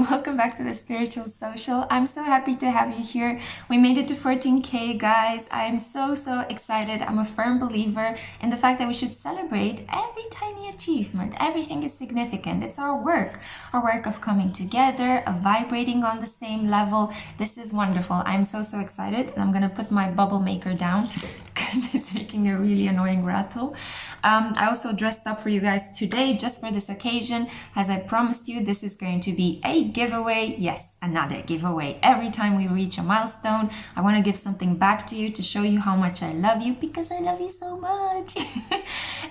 welcome back to the Spiritual Social. I'm so happy to have you here. We made it to 14K, guys. I'm so excited. I'm a firm believer in the fact that we should celebrate every tiny achievement. Everything is significant. It's our work of coming together, of vibrating on the same level. This is wonderful. I'm so excited, and I'm gonna put my bubble maker down because it's making a really annoying rattle. I also dressed up for you guys today just for this occasion. As I promised you, this is going to be a giveaway. Yes, another giveaway. Every time we reach a milestone, I want to give something back to you to show you how much I love you, because I love you so much.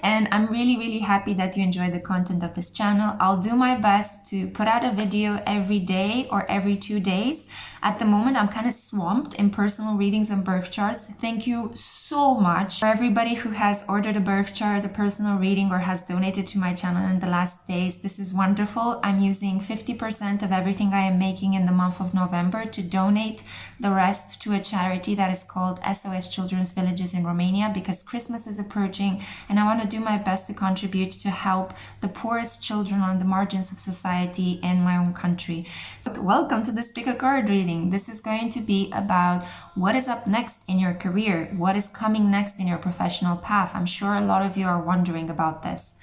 And I'm really happy that you enjoy the content of this channel. I'll do my best to put out a video every day or every 2 days. At the moment, I'm kind of swamped in personal readings and birth charts. Thank you so much for everybody who has ordered a birth chart, a personal reading, or has donated to my channel in the last days. This is wonderful. I'm using 50% of everything I am making in the month of November to donate the rest to a charity that is called SOS Children's Villages in Romania, because Christmas is approaching and I want to do my best to contribute to help the poorest children on the margins of society in my own country. So welcome to this PickACard reading. This is going to be about what is up next in your career, what is coming next in your professional path. I'm sure a lot of you are wondering about this.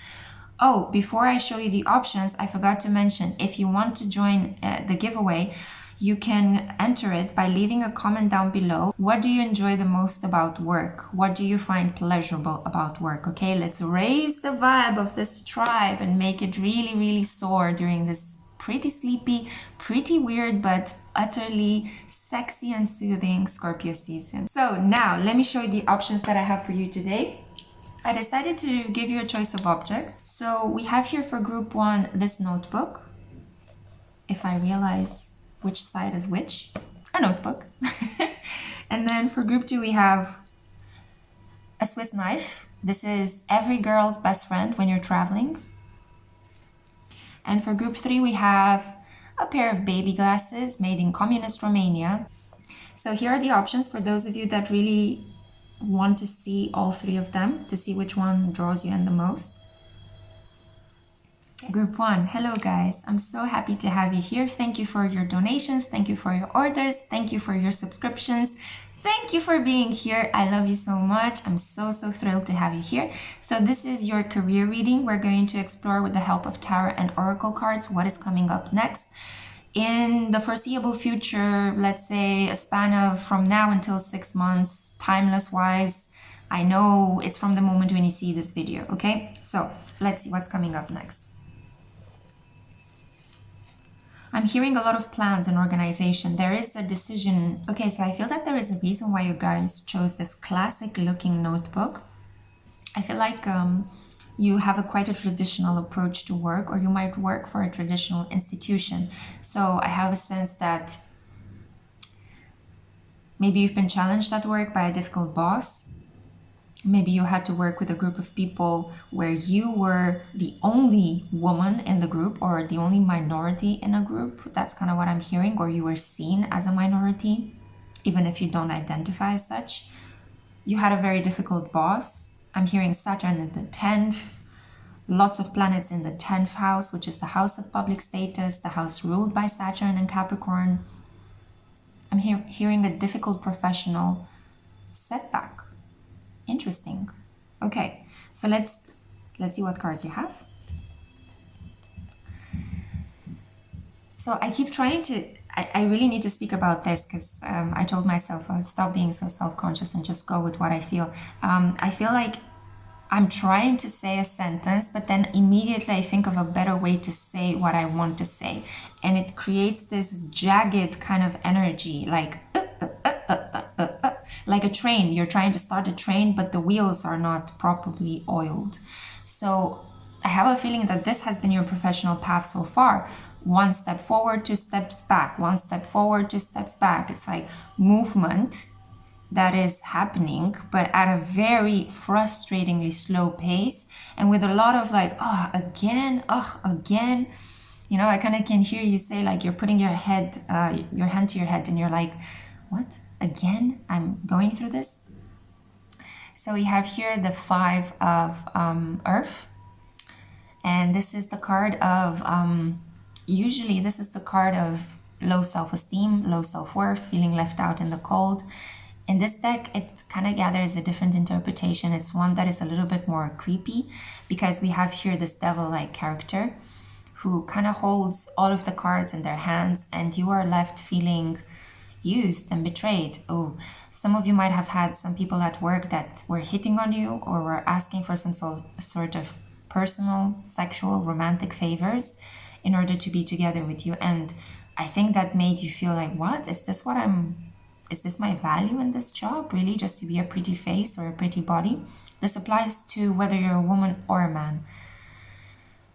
Oh, before I show you the options, I forgot to mention, if you want to join the giveaway, you can enter it by leaving a comment down below. What do you enjoy the most about work? What do you find pleasurable about work? Okay, let's raise the vibe of this tribe and make it really soar during this pretty sleepy, pretty weird, but utterly sexy and soothing Scorpio season. So now let me show you the options that I have for you today. I decided to give you a choice of objects. So we have here for group 1 this notebook. If I realize which side is which, a notebook. And then for group 2 we have a Swiss knife. This is every girl's best friend when you're traveling. And for group 3 we have a pair of baby glasses made in communist Romania. So here are the options for those of you that really want to see all 3 of them, to see which one draws you in the most. Group 1, hello guys, I'm so happy to have you here. Thank you for your donations, thank you for your orders, thank you for your subscriptions, thank you for being here. I love you so much. I'm so thrilled to have you here. So this is your career reading. We're going to explore with the help of tarot and oracle cards what is coming up next in the foreseeable future. Let's say a span of from now until 6 months, timeless wise. I know it's from the moment when you see this video. Okay, so let's see what's coming up next. I'm hearing a lot of plans and organization. There is a decision. Okay, so I feel that there is a reason why you guys chose this classic looking notebook. I feel like you have quite a traditional approach to work, or you might work for a traditional institution. So I have a sense that maybe you've been challenged at work by a difficult boss. Maybe you had to work with a group of people where you were the only woman in the group or the only minority in a group. That's kind of what I'm hearing. Or you were seen as a minority, even if you don't identify as such. You had a very difficult boss. I'm hearing Saturn in the 10th. Lots of planets in the 10th house, which is the house of public status, the house ruled by Saturn and Capricorn. I'm hearing a difficult professional setback. Interesting. Okay, so let's see what cards you have. So I keep trying to, I really need to speak about this because I told myself I'll stop being so self-conscious and just go with what I feel. I feel like I'm trying to say a sentence, but then immediately I think of a better way to say what I want to say. And it creates this jagged kind of energy, like a train. You're trying to start a train, but the wheels are not properly oiled. So I have a feeling that this has been your professional path so far. 1 step forward, 2 steps back, 1 step forward, 2 steps back. It's like movement that is happening, but at a very frustratingly slow pace, and with a lot of like, oh, again. You know, I kind of can hear you say, like, you're putting your hand to your head and you're like, what? Again? I'm going through this? So we have here the 5 of Earth, and this is the card of Usually this is the card of low self-esteem, low self-worth, feeling left out in the cold. In this deck, it kind of gathers a different interpretation. It's one that is a little bit more creepy because we have here this devil-like character who kind of holds all of the cards in their hands, and you are left feeling used and betrayed. Oh, some of you might have had some people at work that were hitting on you or were asking for some sort of personal, sexual, romantic favors in order to be together with you. And I think that made you feel like, what? Is this my value in this job? Really? Just to be a pretty face or a pretty body? This applies to whether you're a woman or a man.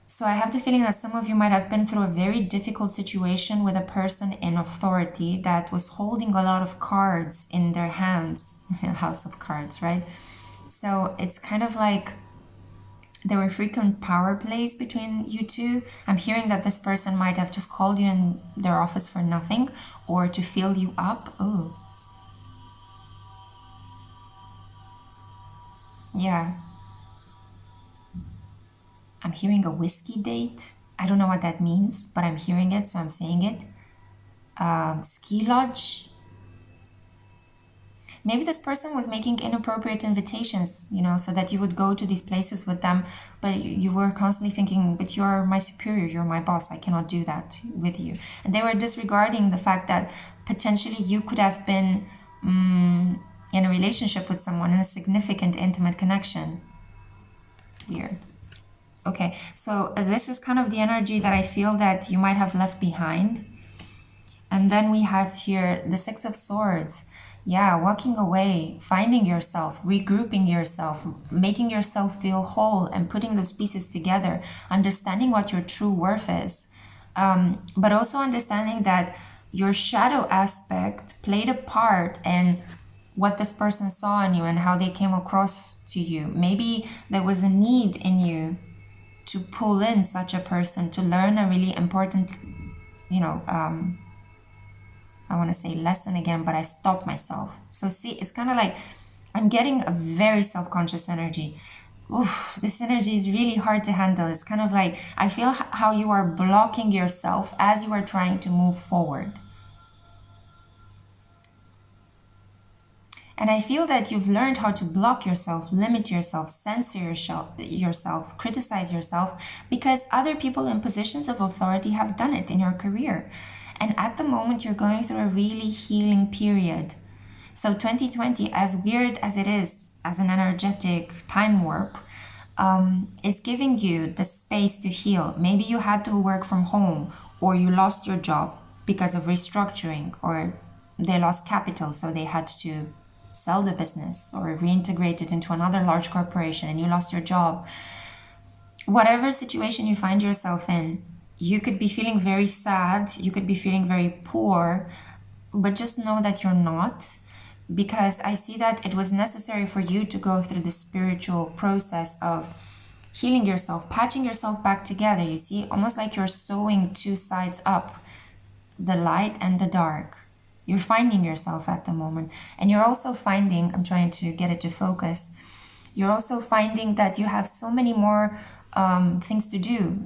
So I have the feeling that some of you might have been through a very difficult situation with a person in authority that was holding a lot of cards in their hands. House of Cards, right? So it's kind of like there were frequent power plays between you two. I'm hearing that this person might have just called you in their office for nothing or to fill you up. Oh. Yeah. I'm hearing a whiskey date. I don't know what that means, but I'm hearing it, so I'm saying it. Ski lodge. Maybe this person was making inappropriate invitations, you know, so that you would go to these places with them, but you were constantly thinking, but you're my superior, you're my boss, I cannot do that with you. And they were disregarding the fact that potentially you could have been in a relationship with someone, in a significant intimate connection. Weird. Okay, so this is kind of the energy that I feel that you might have left behind. And then we have here the Six of Swords. Yeah, walking away, finding yourself, regrouping yourself, making yourself feel whole and putting those pieces together, understanding what your true worth is. But also understanding that your shadow aspect played a part in what this person saw in you and how they came across to you. Maybe there was a need in you to pull in such a person to learn a really important, you know, I want to say lesson again, but I stopped myself. So see, it's kind of like I'm getting a very self-conscious energy. Oof, this energy is really hard to handle. It's kind of like I feel how you are blocking yourself as you are trying to move forward. And I feel that you've learned how to block yourself, limit yourself, censor yourself, criticize yourself, because other people in positions of authority have done it in your career. And at the moment, you're going through a really healing period. So 2020, as weird as it is, as an energetic time warp, is giving you the space to heal. Maybe you had to work from home, or you lost your job because of restructuring, or they lost capital, so they had to sell the business or reintegrate it into another large corporation and you lost your job. Whatever situation you find yourself in, you could be feeling very sad, you could be feeling very poor, but just know that you're not, because I see that it was necessary for you to go through the spiritual process of healing yourself, patching yourself back together. You see, almost like you're sewing two sides up, the light and the dark. You're finding yourself at the moment. And you're also finding, I'm trying to get it to focus, you're also finding that you have so many more things to do.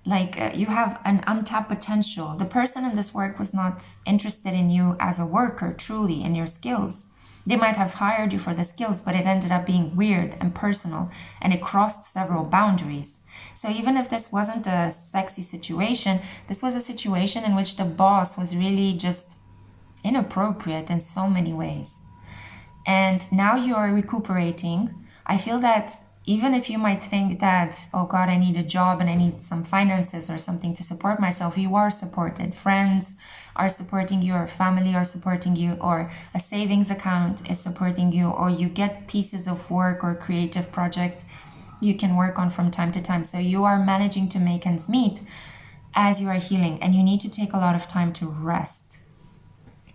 Like you have an untapped potential. The person in this work was not interested in you as a worker, truly, in your skills. They might have hired you for the skills, but it ended up being weird and personal, and it crossed several boundaries. So even if this wasn't a sexy situation, this was a situation in which the boss was really just inappropriate in so many ways. And now you are recuperating. I feel that even if you might think that, oh God, I need a job and I need some finances or something to support myself, you are supported. Friends are supporting you, or family are supporting you, or a savings account is supporting you, or you get pieces of work or creative projects you can work on from time to time. So you are managing to make ends meet as you are healing, and you need to take a lot of time to rest.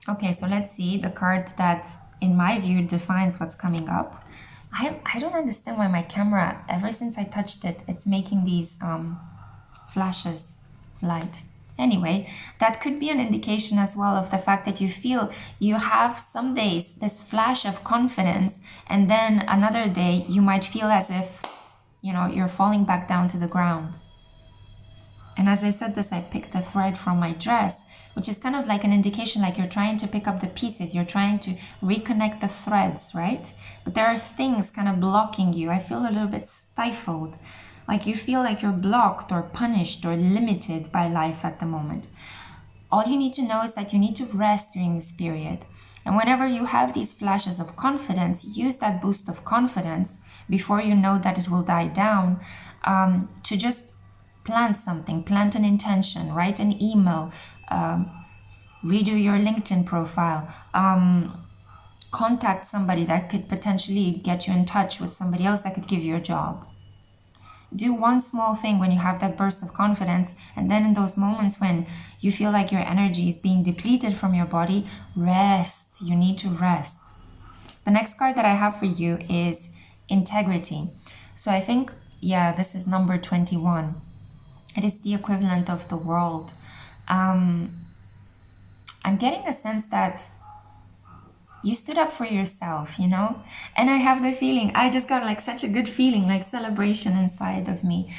Okay, so let's see the card that, in my view, defines what's coming up. I don't understand why my camera, ever since I touched it, it's making these flashes light. Anyway, that could be an indication as well of the fact that you feel you have some days this flash of confidence, and then another day you might feel as if, you know, you're falling back down to the ground. And as I said this, I picked a thread from my dress, which is kind of like an indication, like you're trying to pick up the pieces, you're trying to reconnect the threads, right? But there are things kind of blocking you. I feel a little bit stifled, like you feel like you're blocked or punished or limited by life at the moment. All you need to know is that you need to rest during this period. And whenever you have these flashes of confidence, use that boost of confidence before you know that it will die down, to just plant something, plant an intention, write an email, redo your LinkedIn profile, contact somebody that could potentially get you in touch with somebody else that could give you a job. Do one small thing when you have that burst of confidence, and then in those moments when you feel like your energy is being depleted from your body, rest. You need to rest. The next card that I have for you is integrity. So I think, yeah, this is number 21. It is the equivalent of the world. I'm getting a sense that you stood up for yourself, you know? And I have the feeling, I just got like such a good feeling, like celebration inside of me.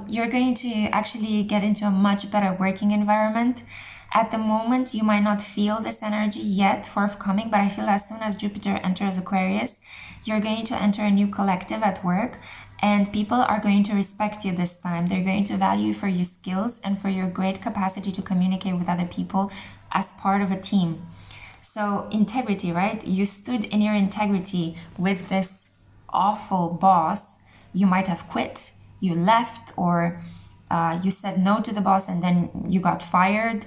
You're going to actually get into a much better working environment. At the moment, you might not feel this energy yet forthcoming, but I feel as soon as Jupiter enters Aquarius, you're going to enter a new collective at work, and people are going to respect you this time. They're going to value you for your skills and for your great capacity to communicate with other people as part of a team. So integrity, right? You stood in your integrity with this awful boss. You might have quit, you left, or you said no to the boss and then you got fired.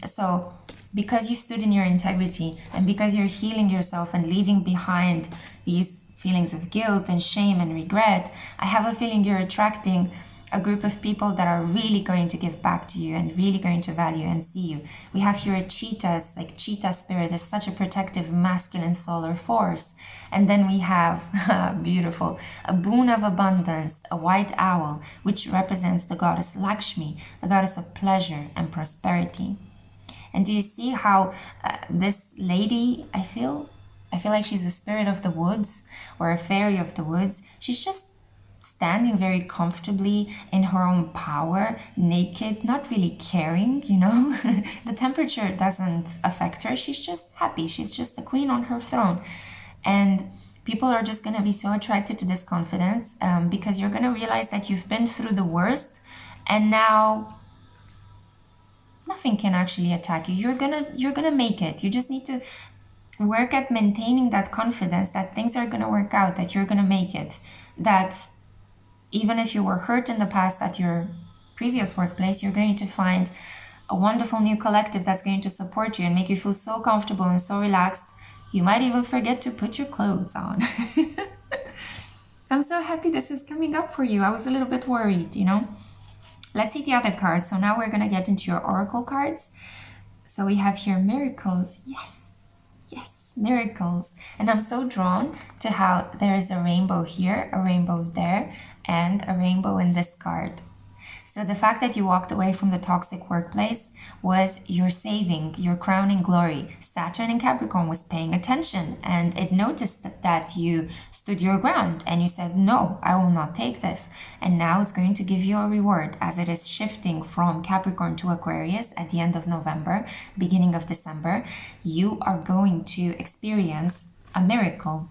So because you stood in your integrity and because you're healing yourself and leaving behind these feelings of guilt and shame and regret, I have a feeling you're attracting a group of people that are really going to give back to you and really going to value and see you. We have here a cheetahs, like cheetah spirit is such a protective masculine solar force. And then we have, beautiful, a boon of abundance, a white owl, which represents the goddess Lakshmi, the goddess of pleasure and prosperity. And do you see how this lady, I feel like she's a spirit of the woods or a fairy of the woods. She's just standing very comfortably in her own power, naked, not really caring, you know. The temperature doesn't affect her. She's just happy. She's just the queen on her throne. And people are just going to be so attracted to this confidence, because you're going to realize that you've been through the worst and now nothing can actually attack you. You're gonna make it. You just need to work at maintaining that confidence that things are going to work out, that you're going to make it, that even if you were hurt in the past at your previous workplace, you're going to find a wonderful new collective that's going to support you and make you feel so comfortable and so relaxed. You might even forget to put your clothes on. I'm so happy this is coming up for you. I was a little bit worried, you know. Let's see the other cards. So now we're going to get into your oracle cards. So we have here miracles. Yes, miracles. And I'm so drawn to how there is a rainbow here, a rainbow there, and a rainbow in this card. So the fact that you walked away from the toxic workplace was your saving, your crowning glory. Saturn in Capricorn was paying attention and it noticed that you stood your ground and you said, no, I will not take this. And now it's going to give you a reward as it is shifting from Capricorn to Aquarius at the end of November, beginning of December. You are going to experience a miracle.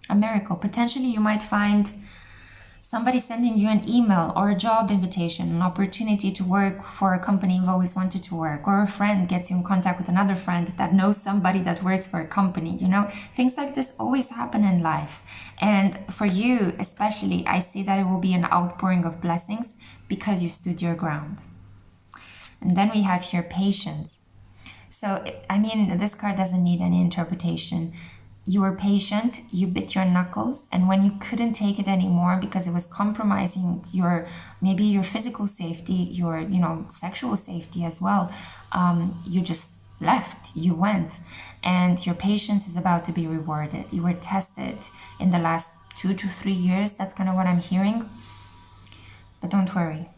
A miracle. Potentially you might find somebody sending you an email or a job invitation, an opportunity to work for a company you've always wanted to work, or a friend gets you in contact with another friend that knows somebody that works for a company, you know. Things like this always happen in life. And for you especially, I see that it will be an outpouring of blessings because you stood your ground. And then we have here patience. So, I mean, this card doesn't need any interpretation. You were patient, you bit your knuckles, and when you couldn't take it anymore because it was compromising maybe your physical safety, your, you know, sexual safety as well, you just left, you went, and your patience is about to be rewarded. You were tested in the last 2 to 3 years. That's kind of what I'm hearing. But don't worry,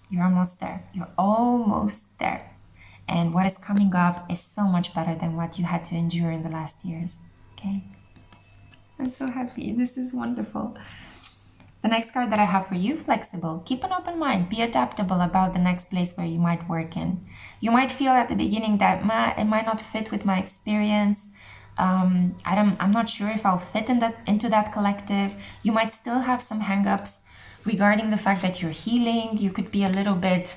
you're almost there. You're almost there. And what is coming up is so much better than what you had to endure in the last years. Okay, I'm so happy. This is wonderful. The next card that I have for you, flexible. Keep an open mind. Be adaptable about the next place where you might work in. You might feel at the beginning that it might not fit with my experience. I'm not sure if I'll fit into that collective. You might still have some hang-ups regarding the fact that you're healing. You could be a little bit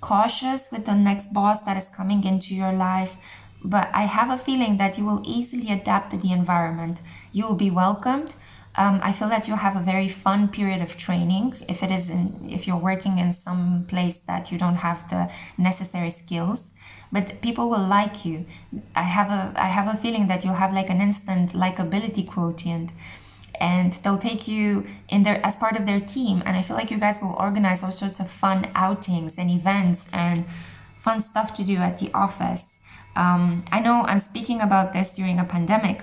cautious with the next boss that is coming into your life. But I have a feeling that you will easily adapt to the environment. You will be welcomed. I feel that you'll have a very fun period of training if you're working in some place that you don't have the necessary skills, but people will like you. I have a feeling that you'll have like an instant likability quotient, and they'll take you in there as part of their team. And I feel like you guys will organize all sorts of fun outings and events and fun stuff to do at the office. I know I'm speaking about this during a pandemic,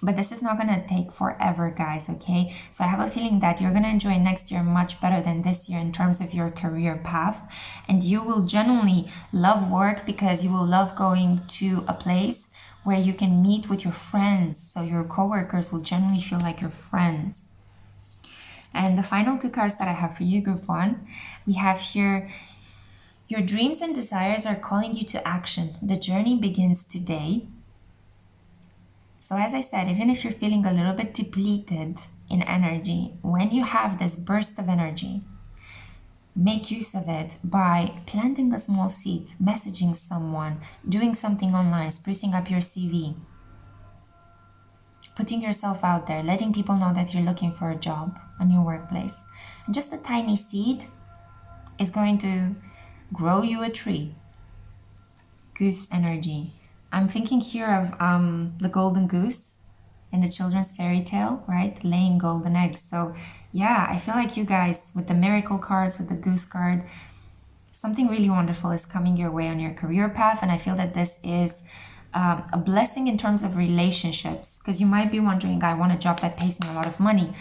but this is not going to take forever, guys, okay? So I have a feeling that you're going to enjoy next year much better than this year in terms of your career path. And you will genuinely love work because you will love going to a place where you can meet with your friends. So your coworkers will genuinely feel like your friends. And the final two cards that I have for you, group one, we have here, your dreams and desires are calling you to action. The journey begins today. So as I said, even if you're feeling a little bit depleted in energy, when you have this burst of energy, make use of it by planting a small seed, messaging someone, doing something online, sprucing up your CV, putting yourself out there, letting people know that you're looking for a job, a new workplace. And just a tiny seed is going to grow you a tree. Goose energy. I'm thinking here of the golden goose in the children's fairy tale, right? Laying golden eggs. So yeah, I feel like you guys, with the miracle cards, with the goose card, something really wonderful is coming your way on your career path. And I feel that this is a blessing in terms of relationships, because you might be wondering, I want a job that pays me a lot of money.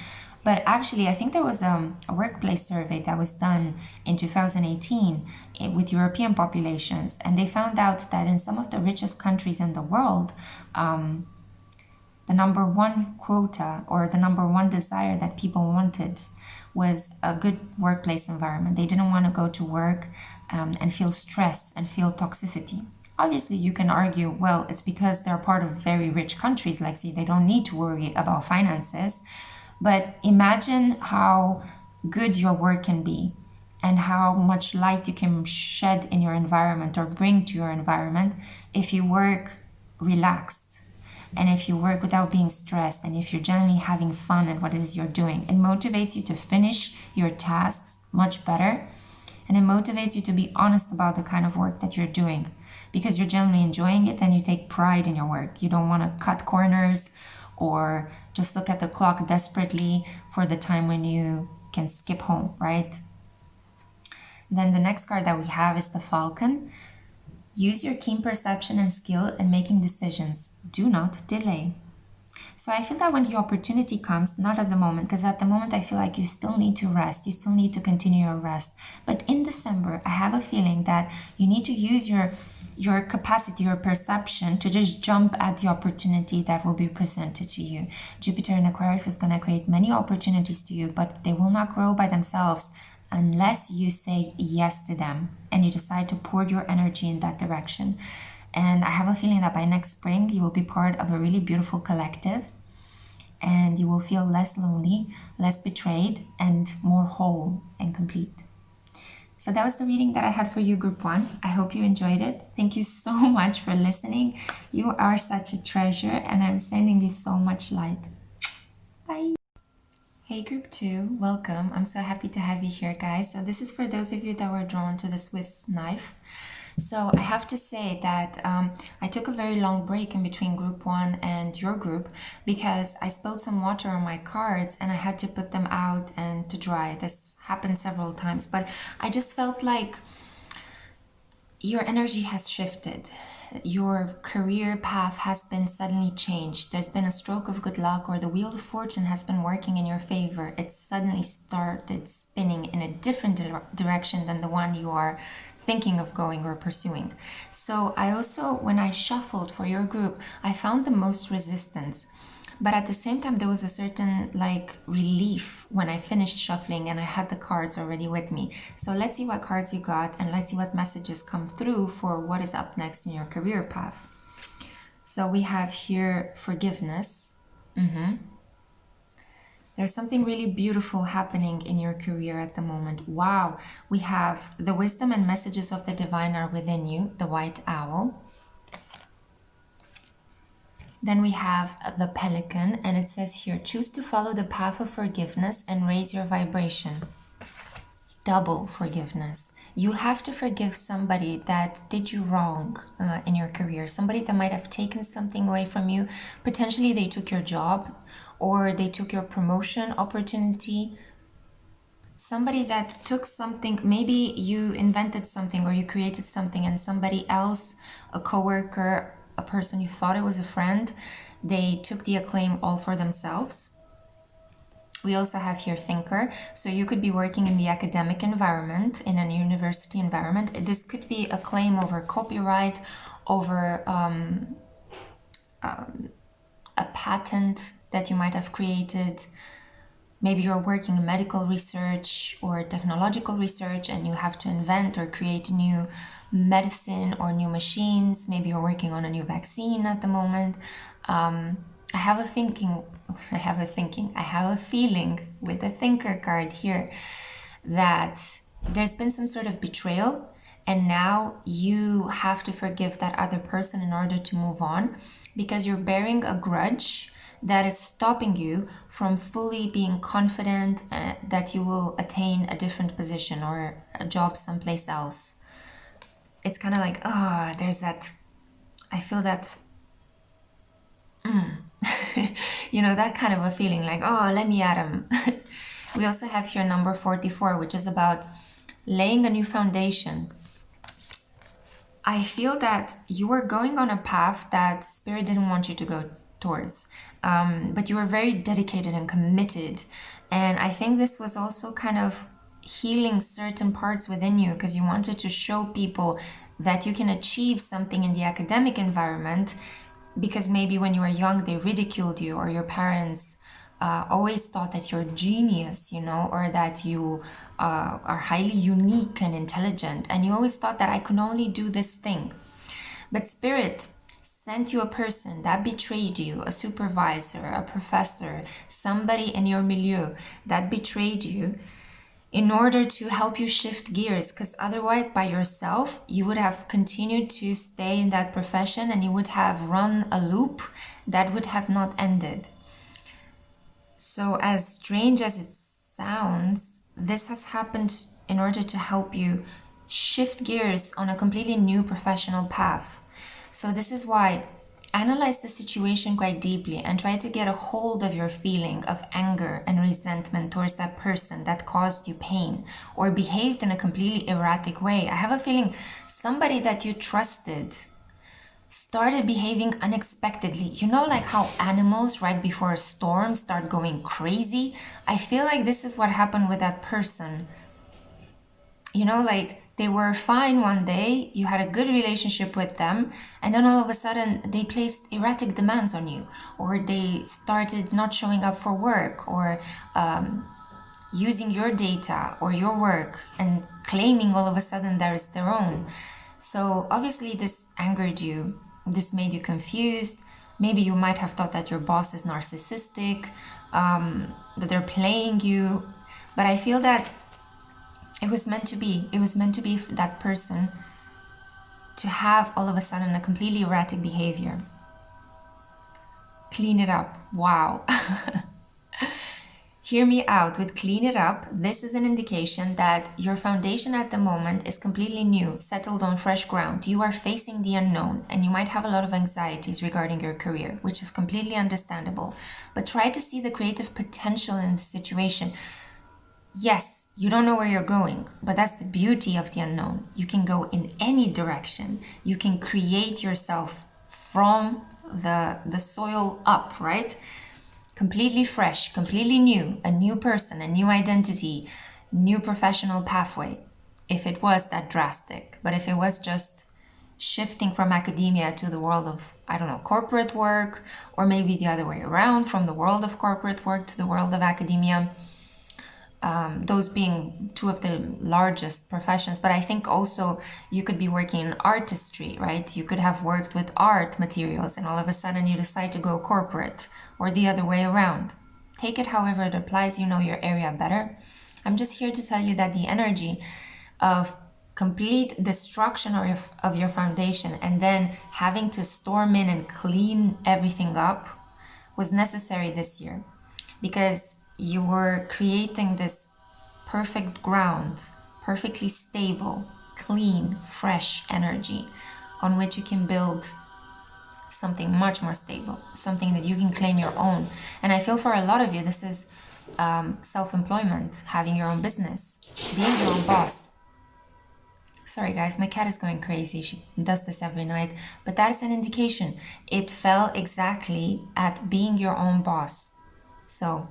But actually, I think there was a workplace survey that was done in 2018 with European populations, and they found out that in some of the richest countries in the world, the number one quota or the number one desire that people wanted was a good workplace environment. They didn't want to go to work and feel stress and feel toxicity. Obviously, you can argue, well, it's because they're part of very rich countries, Lexi. They don't need to worry about finances. But imagine how good your work can be and how much light you can shed in your environment or bring to your environment if you work relaxed and if you work without being stressed and if you're generally having fun at what it is you're doing. It motivates you to finish your tasks much better, and it motivates you to be honest about the kind of work that you're doing because you're generally enjoying it and you take pride in your work. You don't want to cut corners or just look at the clock desperately for the time when you can skip home, right? Then the next card that we have is the Falcon. Use your keen perception and skill in making decisions. Do not delay. So I feel that when the opportunity comes, not at the moment, because at the moment I feel like you still need to rest. You still need to continue your rest. But in December, I have a feeling that you need to use your capacity, your perception to just jump at the opportunity that will be presented to you. Jupiter in Aquarius is going to create many opportunities to you, but they will not grow by themselves unless you say yes to them and you decide to pour your energy in that direction. And I have a feeling that by next spring, you will be part of a really beautiful collective and you will feel less lonely, less betrayed, and more whole and complete. So that was the reading that I had for you, group one. I hope you enjoyed it. Thank you so much for listening. You are such a treasure and I'm sending you so much light. Bye. Hey group two, welcome. I'm so happy to have you here, guys. So this is for those of you that were drawn to the Swiss knife. So I have to say that I took a very long break in between group one and your group because I spilled some water on my cards and I had to put them out and to dry. This happened several times, but I just felt like your energy has shifted. Your career path has been suddenly changed. There's been a stroke of good luck, or the wheel of fortune has been working in your favor. It's suddenly started spinning in a different direction than the one you are thinking of going or pursuing. So I also, when I shuffled for your group, I found the most resistance. But at the same time, there was a certain like relief when I finished shuffling and I had the cards already with me. So let's see what cards you got, and let's see what messages come through for what is up next in your career path. So we have here forgiveness. There's something really beautiful happening in your career at the moment. Wow. We have the wisdom and messages of the divine are within you, the white owl. Then we have the pelican, and it says here, choose to follow the path of forgiveness and raise your vibration. Double forgiveness. You have to forgive somebody that did you wrong in your career, somebody that might have taken something away from you. Potentially they took your job, or they took your promotion opportunity. Somebody that took something, maybe you invented something or you created something, and somebody else, a coworker, a person you thought it was a friend, they took the acclaim all for themselves. We also have here thinker. So you could be working in the academic environment, in a university environment. This could be a claim over copyright, over a patent that you might have created. Maybe you're working in medical research or technological research, and you have to invent or create new medicine or new machines. Maybe you're working on a new vaccine at the moment. I have a feeling with the thinker card here that there's been some sort of betrayal, and now you have to forgive that other person in order to move on, because you're bearing a grudge that is stopping you from fully being confident that you will attain a different position or a job someplace else. It's kind of like, there's that, I feel that, you know, that kind of a feeling like, let me at him. We also have here number 44, which is about laying a new foundation. I feel that you were going on a path that Spirit didn't want you to go towards, but you were very dedicated and committed. And I think this was also kind of healing certain parts within you, because you wanted to show people that you can achieve something in the academic environment, because maybe when you were young they ridiculed you, or your parents always thought that you're a genius, you know, or that you are highly unique and intelligent, and you always thought that I could only do this thing. But Spirit sent you a person that betrayed you, a supervisor, a professor, somebody in your milieu that betrayed you, in order to help you shift gears, because otherwise by yourself you would have continued to stay in that profession, and you would have run a loop that would have not ended. So as strange as it sounds, this has happened in order to help you shift gears on a completely new professional path. So this is why analyze the situation quite deeply and try to get a hold of your feeling of anger and resentment towards that person that caused you pain or behaved in a completely erratic way. I have a feeling somebody that you trusted started behaving unexpectedly. You know, like how animals right before a storm start going crazy? I feel like this is what happened with that person. You know, like they were fine one day, you had a good relationship with them, and then all of a sudden they placed erratic demands on you, or they started not showing up for work, or using your data or your work and claiming all of a sudden that it's their own. So obviously this angered you, this made you confused. Maybe you might have thought that your boss is narcissistic, that they're playing you, but I feel that it was meant to be. It was meant to be for that person to have all of a sudden a completely erratic behavior. Clean it up. Wow. Hear me out with clean it up. This is an indication that your foundation at the moment is completely new, settled on fresh ground. You are facing the unknown, and you might have a lot of anxieties regarding your career, which is completely understandable. But try to see the creative potential in the situation. Yes, you don't know where you're going, but that's the beauty of the unknown. You can go in any direction. You can create yourself from the soil up, right? Completely fresh, completely new, a new person, a new identity, new professional pathway. If it was that drastic, but if it was just, shifting from academia to the world of, I don't know, corporate work, or maybe the other way around, from the world of corporate work to the world of academia. Those being two of the largest professions. But I think also you could be working in artistry, right? You could have worked with art materials and all of a sudden you decide to go corporate, or the other way around. Take it however it applies, you know your area better. I'm just here to tell you that the energy of complete destruction of your foundation and then having to storm in and clean everything up was necessary this year, because you were creating this perfect ground, perfectly stable, clean, fresh energy on which you can build something much more stable, something that you can claim your own. And I feel for a lot of you, this is self-employment, having your own business, being your own boss. Sorry guys, my cat is going crazy. She does this every night, but that is an indication. It fell exactly at being your own boss. So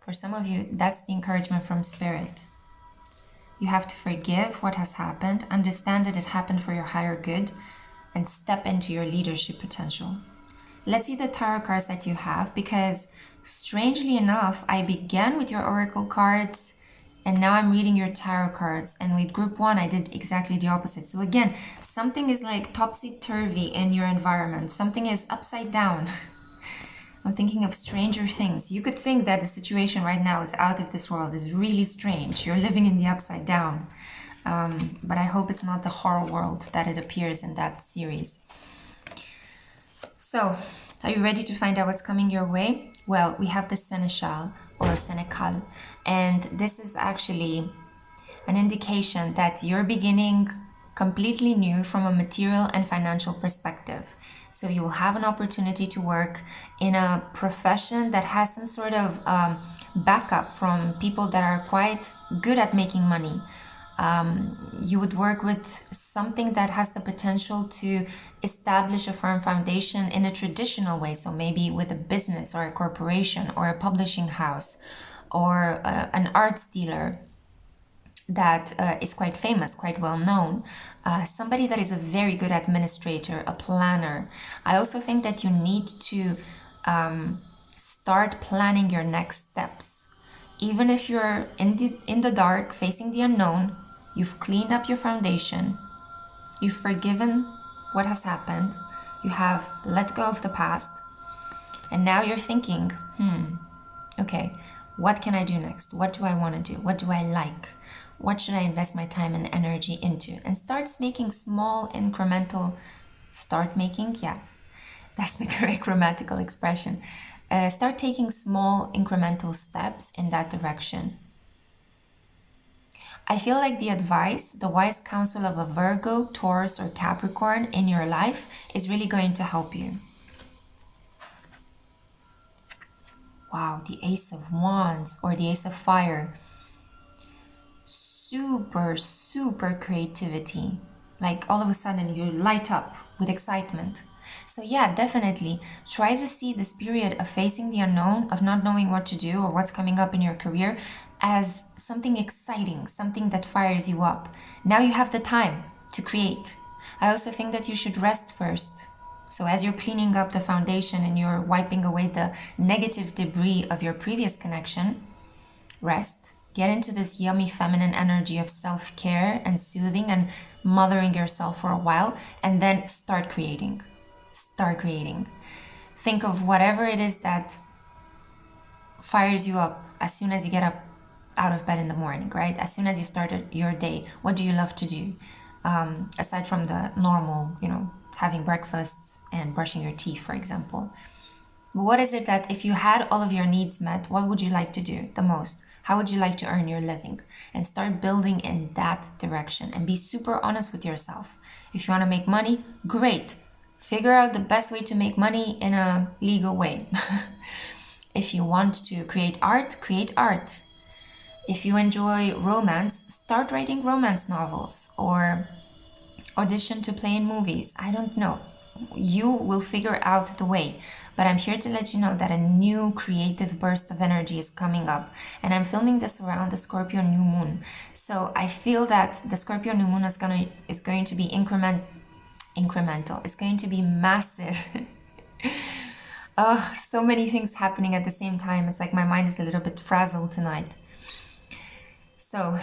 for some of you, that's the encouragement from Spirit. You have to forgive what has happened, understand that it happened for your higher good, and step into your leadership potential. Let's see the tarot cards that you have, because strangely enough, I began with your oracle cards, and now I'm reading your tarot cards. And with group 1, I did exactly the opposite. So again, something is like topsy-turvy in your environment. Something is upside down. I'm thinking of Stranger Things. You could think that the situation right now is out of this world, is really strange. You're living in the upside down. But I hope it's not the horror world that it appears in that series. So, are you ready to find out what's coming your way? Well, we have the Seneschal or Senecal, and this is actually an indication that you're beginning completely new from a material and financial perspective. So you will have an opportunity to work in a profession that has some sort of backup from people that are quite good at making money. You would work with something that has the potential to establish a firm foundation in a traditional way. So maybe with a business or a corporation or a publishing house or an arts dealer that is quite famous, quite well known. Somebody that is a very good administrator, a planner. I also think that you need to start planning your next steps. Even if you're in the dark, facing the unknown, you've cleaned up your foundation, you've forgiven what has happened, you have let go of the past, and now you're thinking, okay, what can I do next? What do I want to do? What do I like? What should I invest my time and energy into? And starts making small incremental, that's the correct grammatical expression. Start taking small incremental steps in that direction. I feel like the advice, the wise counsel of a Virgo, Taurus, or Capricorn in your life is really going to help you. Wow, the Ace of Wands or the Ace of Fire. Super creativity. Like all of a sudden you light up with excitement. So yeah, definitely try to see this period of facing the unknown, of not knowing what to do or what's coming up in your career, as something exciting, something that fires you up. Now you have the time to create. I also think that you should rest first. So as you're cleaning up the foundation and you're wiping away the negative debris of your previous connection, rest. Get into this yummy feminine energy of self-care and soothing and mothering yourself for a while, and then start creating. Start creating. Think of whatever it is that fires you up as soon as you get up out of bed in the morning, right? As soon as you start your day, what do you love to do? Aside from the normal, having breakfasts and brushing your teeth, for example. But what is it that if you had all of your needs met, what would you like to do the most? How would you like to earn your living? And start building in that direction and be super honest with yourself. If you want to make money, great. Figure out the best way to make money in a legal way. If you want to create art, create art. If you enjoy romance, start writing romance novels or audition to play in movies. I don't know. you will figure out the way. But I'm here to let you know that a new creative burst of energy is coming up. And I'm filming this around the Scorpio new moon. So I feel that the Scorpio new moon is going to be incremental. It's going to be massive. Oh, so many things happening at the same time. It's like my mind is a little bit frazzled tonight. So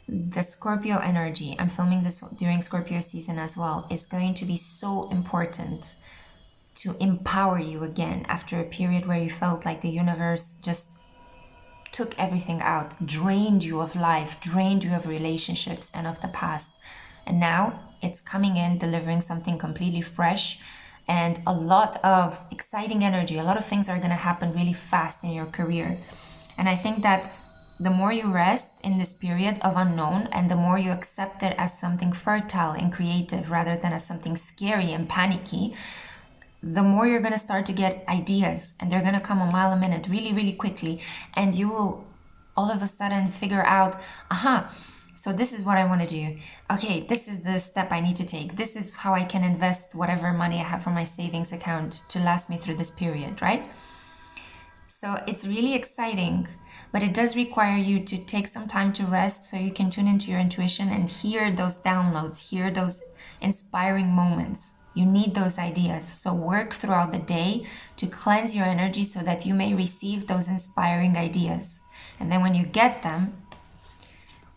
the Scorpio energy, I'm filming this during Scorpio season as well, is going to be so important to empower you again after a period where you felt like the universe just took everything out, drained you of life, drained you of relationships and of the past. And now it's coming in, delivering something completely fresh and a lot of exciting energy. A lot of things are going to happen really fast in your career. And I think that the more you rest in this period of unknown and the more you accept it as something fertile and creative rather than as something scary and panicky, the more you're going to start to get ideas, and they're going to come a mile a minute really, really quickly. And you will all of a sudden figure out, so this is what I want to do. Okay, this is the step I need to take. This is how I can invest whatever money I have from my savings account to last me through this period, right? So it's really exciting, but it does require you to take some time to rest so you can tune into your intuition and hear those downloads, hear those inspiring moments. You need those ideas. So work throughout the day to cleanse your energy so that you may receive those inspiring ideas. And then when you get them,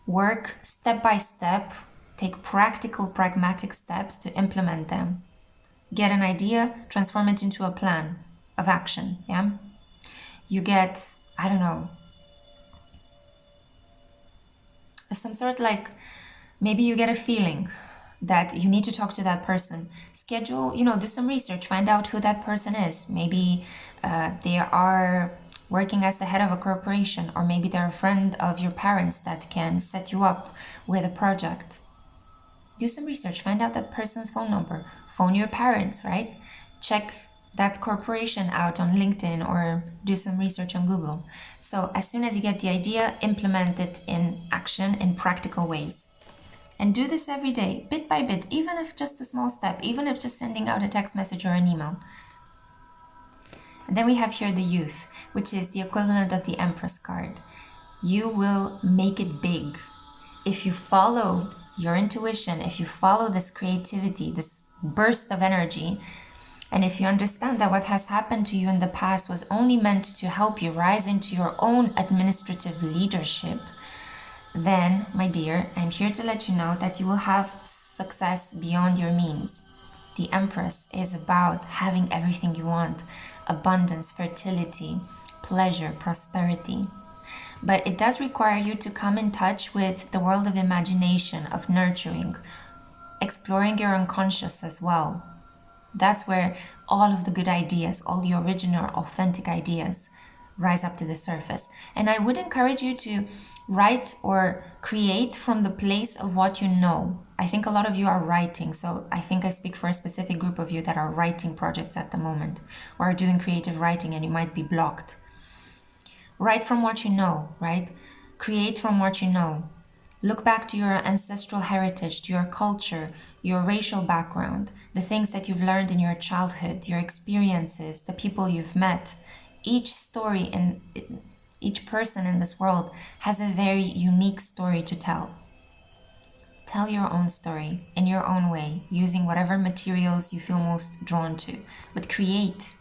work step by step, take practical, pragmatic steps to implement them. Get an idea, transform it into a plan of action, yeah? You get, I don't know, some sort like, maybe you get a feeling that you need to talk to that person. Schedule, do some research, find out who that person is. Maybe they are working as the head of a corporation, or maybe they're a friend of your parents that can set you up with a project. Do some research, find out that person's phone number, phone your parents, right? Check that corporation out on LinkedIn or do some research on Google. So as soon as you get the idea, implement it in action in practical ways. And do this every day, bit by bit, even if just a small step, even if just sending out a text message or an email. And then we have here the youth, which is the equivalent of the Empress card. You will make it big. If you follow your intuition, if you follow this creativity, this burst of energy, and if you understand that what has happened to you in the past was only meant to help you rise into your own administrative leadership, then, my dear, I'm here to let you know that you will have success beyond your means. The Empress is about having everything you want: abundance, fertility, pleasure, prosperity. But it does require you to come in touch with the world of imagination, of nurturing, exploring your unconscious as well. That's where all of the good ideas, all the original, authentic ideas rise up to the surface. And I would encourage you to write or create from the place of what you know. I think a lot of you are writing, so I think I speak for a specific group of you that are writing projects at the moment or are doing creative writing and you might be blocked. Write from what you know, right? Create from what you know. Look back to your ancestral heritage, to your culture, your racial background, the things that you've learned in your childhood, your experiences, the people you've met. Each story and each person in this world has a very unique story to tell. Tell your own story in your own way, using whatever materials you feel most drawn to, but create.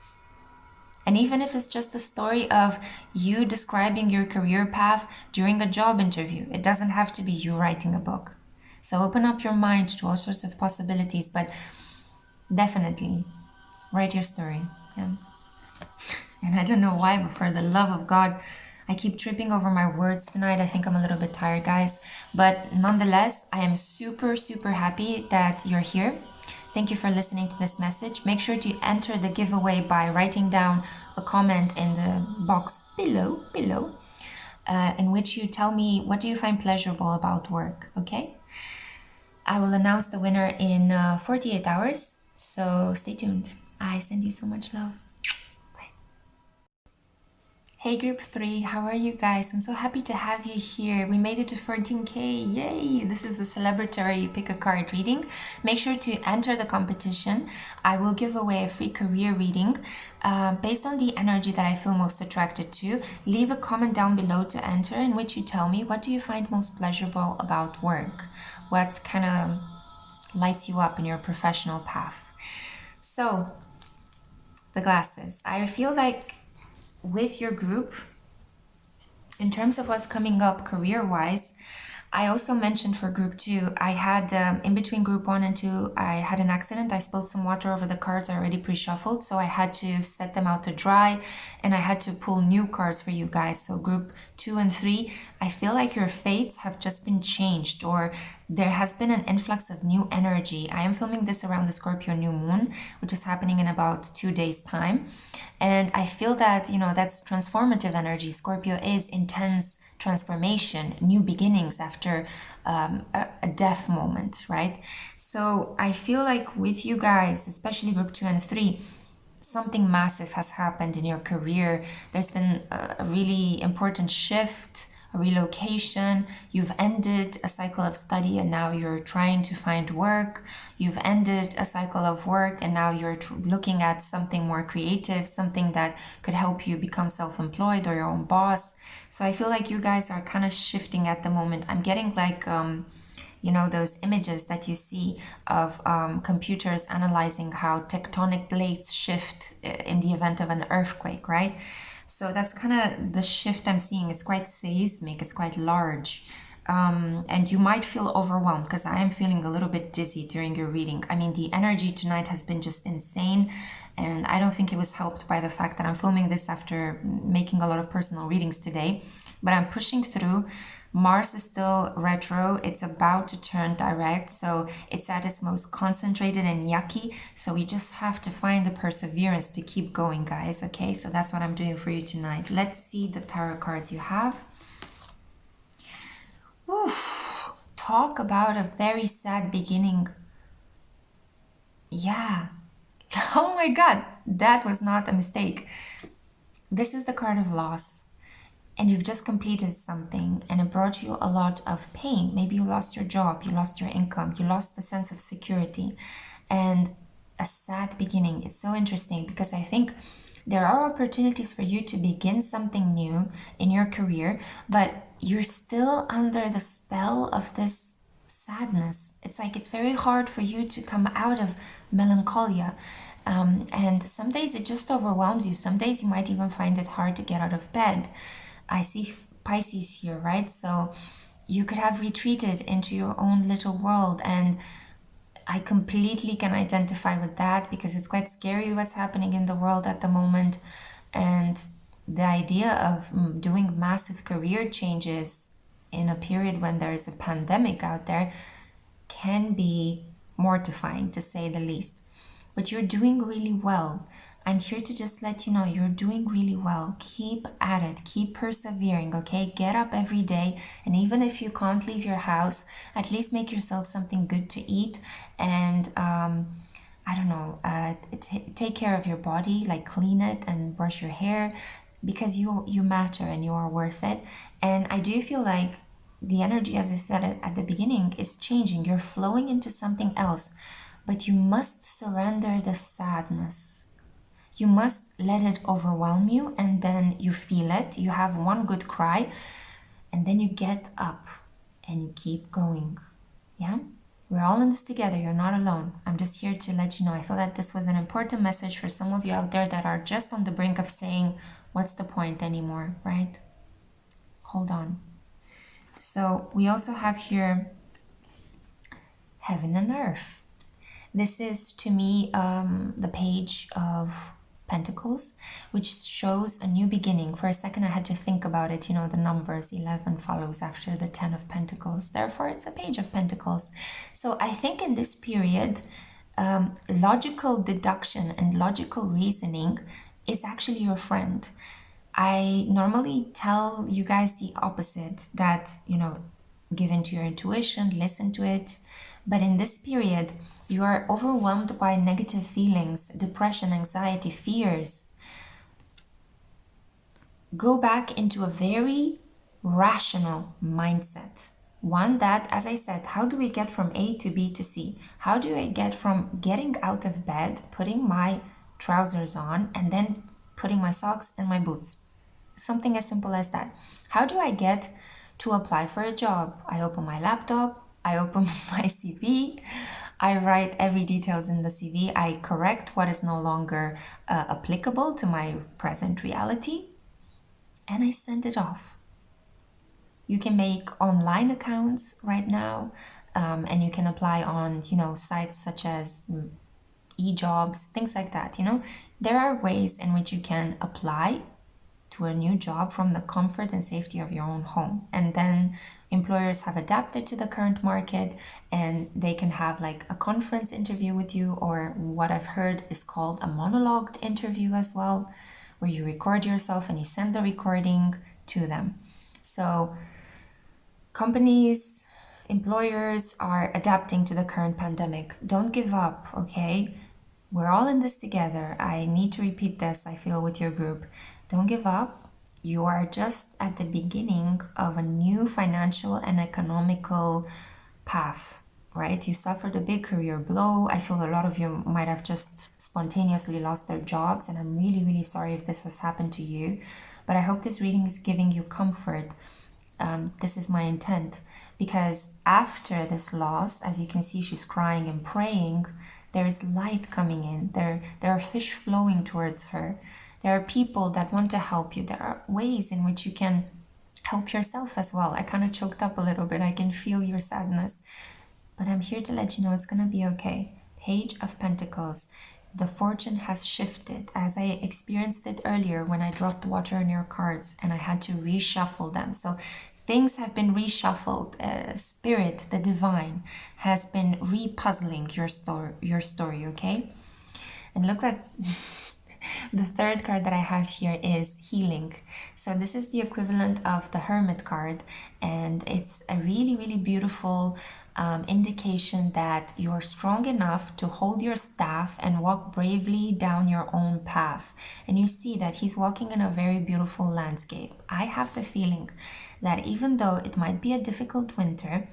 And even if it's just a story of you describing your career path during a job interview, it doesn't have to be you writing a book. So open up your mind to all sorts of possibilities, but definitely write your story. Yeah. And I don't know why, but for the love of God, I keep tripping over my words tonight. I think I'm a little bit tired, guys. But nonetheless, I am super, super happy that you're here. Thank you for listening to this message. Make sure to enter the giveaway by writing down a comment in the box below, in which you tell me what do you find pleasurable about work, okay? I will announce the winner in 48 hours, so stay tuned. I send you so much love. Hey group 3, how are you guys? I'm so happy to have you here. We made it to 14K, yay! This is a celebratory pick a card reading. Make sure to enter the competition. I will give away a free career reading based on the energy that I feel most attracted to. Leave a comment down below to enter in which you tell me, what do you find most pleasurable about work? What kind of lights you up in your professional path? So, the glasses. I feel like with your group, in terms of what's coming up career-wise, I also mentioned for group 2, I had, in between group 1 and 2, I had an accident. I spilled some water over the cards already pre-shuffled, so I had to set them out to dry, and I had to pull new cards for you guys. So group 2 and 3, I feel like your fates have just been changed, or there has been an influx of new energy. I am filming this around the Scorpio new moon, which is happening in about 2 days' time. And I feel that, you know, that's transformative energy. Scorpio is intense transformation, new beginnings after a death moment, right? So I feel like with you guys, especially group 2 and 3, something massive has happened in your career. There's been a really important shift, a relocation. You've ended a cycle of study and now you're trying to find work. You've ended a cycle of work and now you're looking at something more creative, something that could help you become self-employed or your own boss. So I feel like you guys are kind of shifting at the moment. I'm getting like you know, those images that you see of computers analyzing how tectonic plates shift in the event of an earthquake, right? So that's kind of the shift I'm seeing. It's quite seismic, it's quite large. And you might feel overwhelmed because I am feeling a little bit dizzy during your reading. I mean, the energy tonight has been just insane. And I don't think it was helped by the fact that I'm filming this after making a lot of personal readings today. But I'm pushing through. Mars is still retro. It's about to turn direct. So it's at its most concentrated and yucky. So we just have to find the perseverance to keep going, guys. Okay, so that's what I'm doing for you tonight. Let's see the tarot cards you have. Oof. Talk about a very sad beginning. Yeah. Oh my God, that was not a mistake. This is the card of loss. And you've just completed something and it brought you a lot of pain. Maybe you lost your job, you lost your income, you lost the sense of security, and a sad beginning. It's so interesting because I think there are opportunities for you to begin something new in your career, but you're still under the spell of this sadness. It's like it's very hard for you to come out of melancholia. And some days it just overwhelms you. Some days you might even find it hard to get out of bed. I see Pisces here, right? So you could have retreated into your own little world, and I completely can identify with that because it's quite scary what's happening in the world at the moment. And the idea of doing massive career changes in a period when there is a pandemic out there can be mortifying, to say the least. But you're doing really well. I'm here to just let you know you're doing really well. Keep at it. Keep persevering, okay? Get up every day. And even if you can't leave your house, at least make yourself something good to eat. And, I don't know, take care of your body, like clean it and brush your hair, because you matter and you are worth it. And I do feel like the energy, as I said at the beginning, is changing. You're flowing into something else, but you must surrender the sadness. You must let it overwhelm you, and then you feel it. You have one good cry, and then you get up and you keep going. Yeah? We're all in this together. You're not alone. I'm just here to let you know. I feel that this was an important message for some of you out there that are just on the brink of saying, what's the point anymore, right? Hold on. So we also have here Heaven and Earth. This is, to me, the Page of Pentacles, which shows a new beginning. For a second I had to think about it, you know, the numbers 11 follows after the 10 of Pentacles, therefore it's a Page of Pentacles. So I think in this period, logical deduction and logical reasoning is actually your friend. I normally tell you guys the opposite, that, you know, give into your intuition, listen to it. But in this period, you are overwhelmed by negative feelings, depression, anxiety, fears. go back into a very rational mindset. One that, as I said, how do we get from A to B to C? How do I get from getting out of bed, putting my trousers on, and then putting my socks and my boots? Something as simple as that. How do I get to apply for a job? I open my laptop, I open my CV, I write every details in the CV, I correct what is no longer applicable to my present reality, and I send it off. You can make online accounts right now, and you can apply on, sites such as e-jobs, things like that. There are ways in which you can apply to a new job from the comfort and safety of your own home. And then employers have adapted to the current market, and they can have like a conference interview with you, or what I've heard is called a monologued interview as well, where you record yourself and you send the recording to them. So companies, employers are adapting to the current pandemic. Don't give up, okay? We're all in this together. I need to repeat this, I feel, with your group. Don't give up. You are just at the beginning of a new financial and economical path, right? You suffered a big career blow. I feel a lot of you might have just spontaneously lost their jobs, and I'm really, really sorry if this has happened to you. But I hope this reading is giving you comfort. This is my intent, because after this loss, as you can see, she's crying and praying. There is light coming in. There are fish flowing towards her. There are people that want to help you. There are ways in which you can help yourself as well. I kind of choked up a little bit. I can feel your sadness. But I'm here to let you know it's going to be okay. Page of Pentacles. The fortune has shifted, as I experienced it earlier when I dropped water on your cards and I had to reshuffle them. So things have been reshuffled. Spirit, the divine, has been repuzzling your story, okay? And look at the third card that I have here is healing. So this is the equivalent of the Hermit card, and it's a really, really beautiful indication that you're strong enough to hold your staff and walk bravely down your own path. And you see that he's walking in a very beautiful landscape. I have the feeling that even though it might be a difficult winter,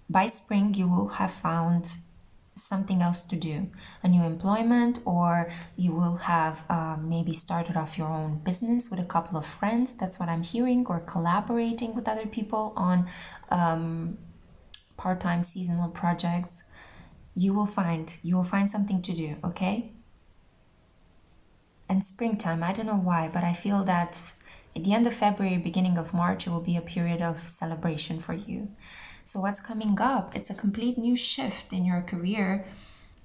by spring you will have found something else to do, a new employment, or you will have maybe started off your own business with a couple of friends. That's what I'm hearing, or collaborating with other people on part-time seasonal projects. You will find something to do, okay? And springtime, I don't know why, but I feel that at the end of February, beginning of March, it will be a period of celebration for you. So what's coming up? It's a complete new shift in your career,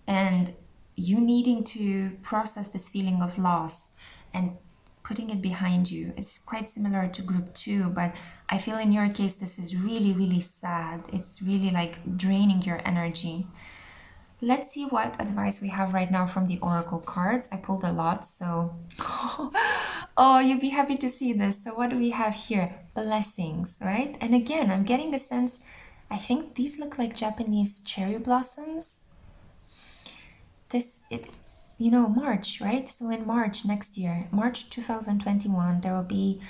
and you needing to process this feeling of loss and putting it behind you. It's quite similar to group 2, but I feel in your case this is really, really sad. It's really like draining your energy. Let's see what advice we have right now from the oracle cards. I pulled a lot, so oh, you'll be happy to see this. So what do we have here? Blessings, right? And again, I'm getting a sense, I think these look like Japanese cherry blossoms. March, right? So in March next year, March 2021, there will be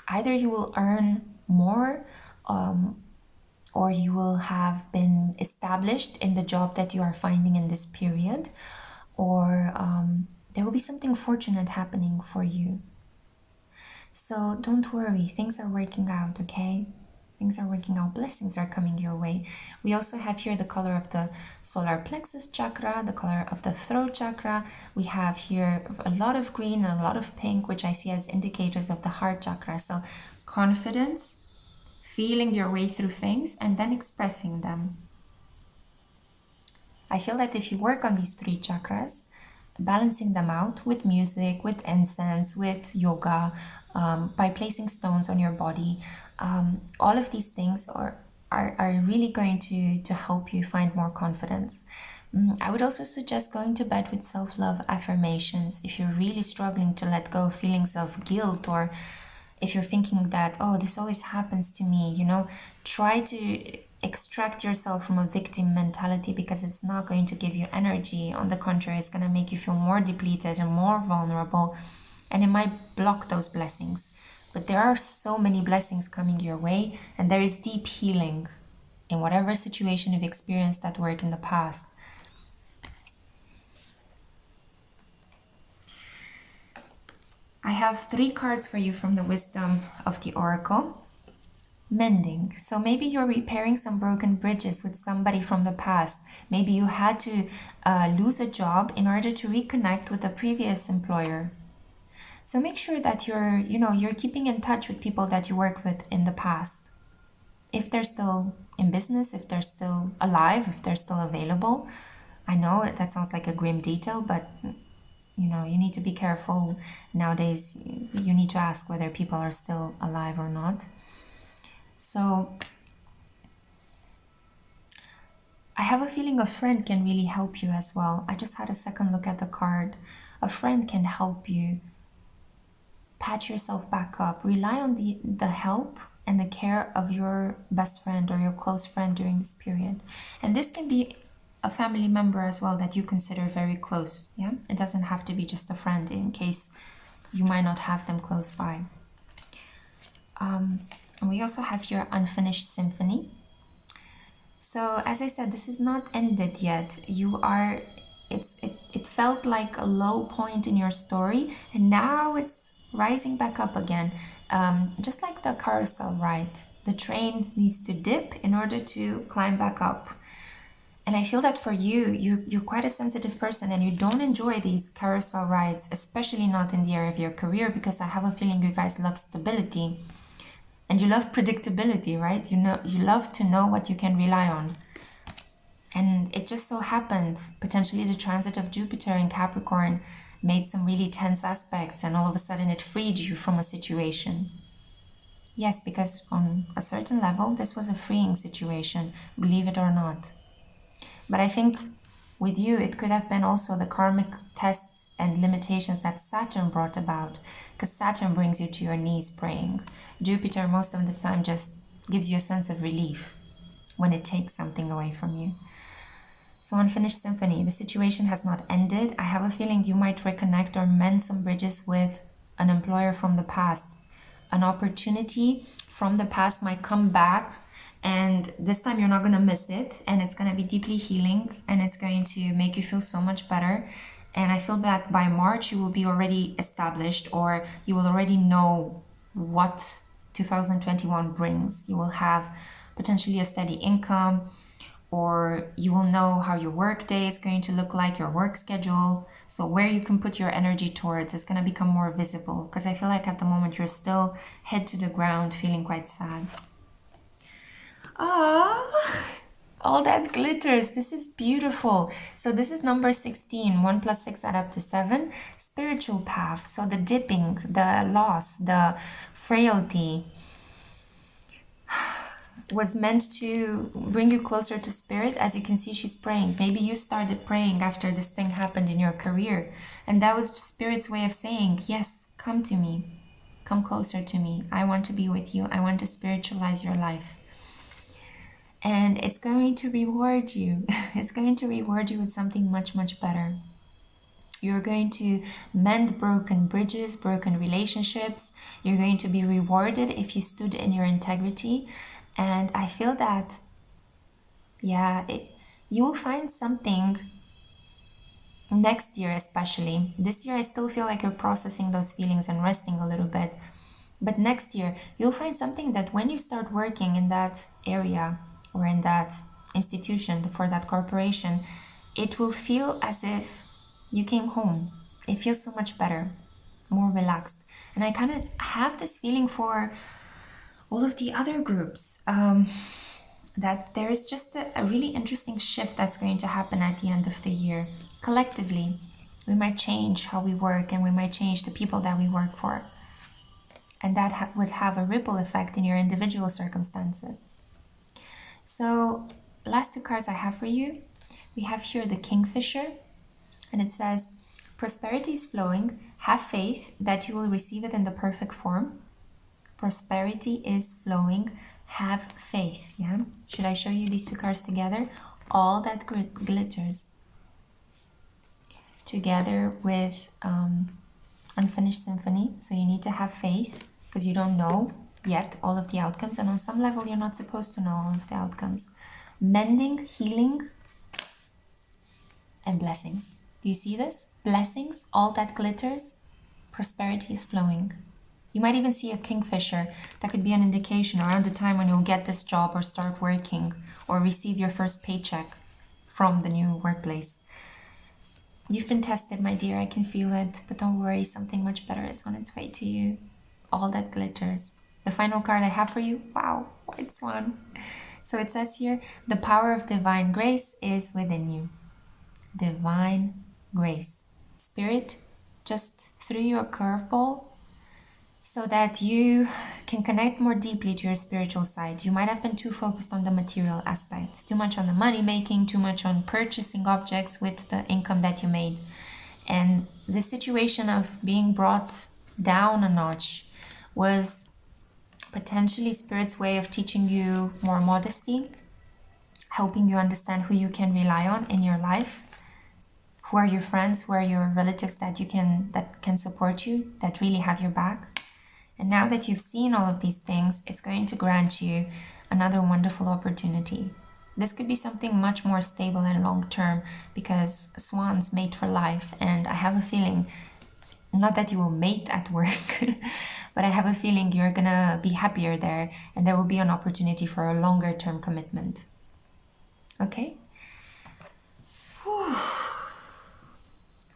either you will earn more, or you will have been established in the job that you are finding in this period, or there will be something fortunate happening for you. So don't worry, things are working out, okay? Things are working out, blessings are coming your way. We also have here the color of the solar plexus chakra, the color of the throat chakra. We have here a lot of green and a lot of pink, which I see as indicators of the heart chakra. So confidence, feeling your way through things, and then expressing them. I feel that if you work on these 3 chakras, balancing them out with music, with incense, with yoga, by placing stones on your body, all of these things are really going to help you find more confidence. I would also suggest going to bed with self-love affirmations if you're really struggling to let go of feelings of guilt, or if you're thinking that, oh, this always happens to me, try to extract yourself from a victim mentality, because it's not going to give you energy. On the contrary, it's going to make you feel more depleted and more vulnerable. and it might block those blessings. But there are so many blessings coming your way, and there is deep healing in whatever situation you've experienced at work in the past. I have 3 cards for you from the wisdom of the oracle. Mending. So maybe you're repairing some broken bridges with somebody from the past. Maybe you had to lose a job in order to reconnect with a previous employer. So make sure that you're keeping in touch with people that you worked with in the past. If they're still in business, if they're still alive, if they're still available. I know that sounds like a grim detail, but you need to be careful. Nowadays, you need to ask whether people are still alive or not. So I have a feeling a friend can really help you as well. I just had a second look at the card. A friend can help you patch yourself back up. Rely on the help and the care of your best friend or your close friend during this period. And this can be a family member as well that you consider very close. Yeah, it doesn't have to be just a friend in case you might not have them close by. And we also have your unfinished symphony. So as I said, this is not ended yet. It felt like a low point in your story, and now it's rising back up again. Just like the carousel ride, the train needs to dip in order to climb back up. And I feel that for you're quite a sensitive person, and you don't enjoy these carousel rides, especially not in the area of your career, because I have a feeling you guys love stability. And you love predictability, right? You love to know what you can rely on. And it just so happened, potentially the transit of Jupiter in Capricorn made some really tense aspects, and all of a sudden it freed you from a situation. Yes, because on a certain level, this was a freeing situation, believe it or not. But I think with you, it could have been also the karmic tests and limitations that Saturn brought about, because Saturn brings you to your knees praying. Jupiter most of the time just gives you a sense of relief when it takes something away from you. So unfinished symphony, the situation has not ended. I have a feeling you might reconnect or mend some bridges with an employer from the past. An opportunity from the past might come back, and this time you're not going to miss it, and it's going to be deeply healing, and it's going to make you feel so much better. And I feel that by March you will be already established, or you will already know what 2021 brings. You will have potentially a steady income, or you will know how your work day is going to look like, your work schedule. So where you can put your energy towards is going to become more visible, because I feel like at the moment you're still head to the ground, feeling quite sad. All that glitters. This is beautiful. So this is number 16. 1 + 6 add up to 7. Spiritual path. So the dipping, the loss, the frailty was meant to bring you closer to spirit. As you can see, she's praying. Maybe you started praying after this thing happened in your career, and that was spirit's way of saying, yes, come to me, come closer to me. I want to be with you. I want to spiritualize your life. And it's going to reward you. It's going to reward you with something much, much better. You're going to mend broken bridges, broken relationships. You're going to be rewarded if you stood in your integrity. And I feel that, you will find something next year especially. This year I still feel like you're processing those feelings and resting a little bit. But next year, you'll find something that when you start working in that area, or in that institution, for that corporation, it will feel as if you came home. It feels so much better, more relaxed. And I kind of have this feeling for all of the other groups, that there is just a really interesting shift that's going to happen at the end of the year. Collectively, we might change how we work, and we might change the people that we work for. And that would have a ripple effect in your individual circumstances. So last 2 cards I have for you. We have here the Kingfisher, and it says, prosperity is flowing. Have faith that you will receive it in the perfect form. Prosperity is flowing. Have faith. Yeah. Should I show you these 2 cards together? All that glitters, together with unfinished symphony, so you need to have faith because you don't know yet all of the outcomes, and on some level you're not supposed to know all of the outcomes. Mending, healing, and blessings. Do you see this? Blessings, all that glitters, prosperity is flowing. You might even see a kingfisher. That could be an indication around the time when you'll get this job or start working or receive your first paycheck from the new workplace. You've been tested, my dear, I can feel it, but don't worry, something much better is on its way to you. All that glitters. The final card I have for you, wow, white swan. So it says here, the power of divine grace is within you. Divine grace. Spirit just threw you a curveball so that you can connect more deeply to your spiritual side. You might have been too focused on the material aspect, too much on the money making, too much on purchasing objects with the income that you made. And the situation of being brought down a notch was potentially Spirit's way of teaching you more modesty, helping you understand who you can rely on in your life, who are your friends, who are your relatives that can support you, that really have your back. And now that you've seen all of these things, it's going to grant you another wonderful opportunity. This could be something much more stable and long-term because swans mate for life. And I have a feeling, not that you will mate at work, but I have a feeling you're gonna be happier there and there will be an opportunity for a longer-term commitment. Okay? Whew.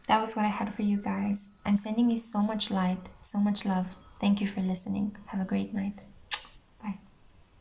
That was what I had for you guys. I'm sending you so much light, so much love. Thank you for listening. Have a great night.